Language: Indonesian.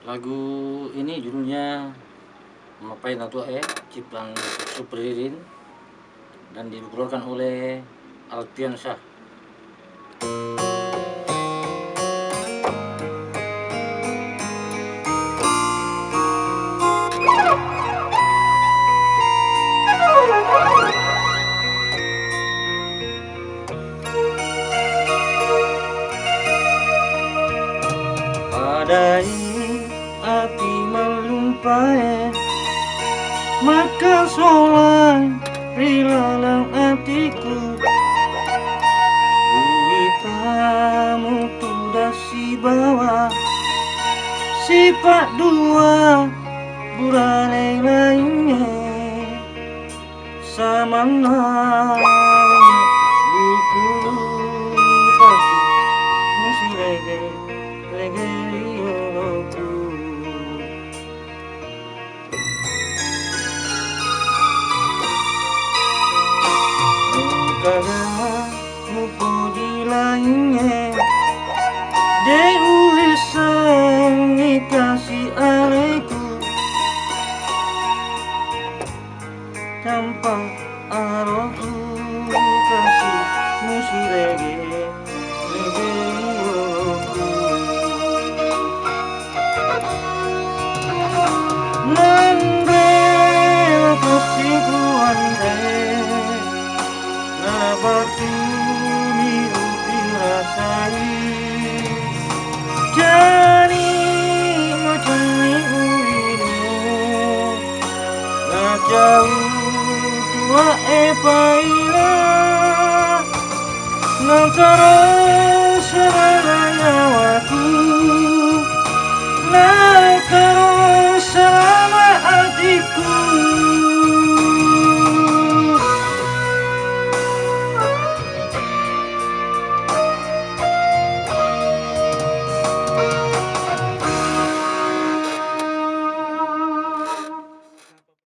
Lagu ini judulnya Mapai Na Tua ciptaan Supririn dan dikeluarkan oleh Alfian Syah. Pada ini api melumpai, maka solang rilalang hatiku. Ulitamu tudah si bawa, sifat dua burane lainnya sama buku tapi masih lege rioloku. Kagamu di lainnya Dewi sangi kasih aleku tanpa aroku kasih musi lege yoku. Nande kasihku ande na batu mirupi rasai jadi macam ini na jauh tua paila na cara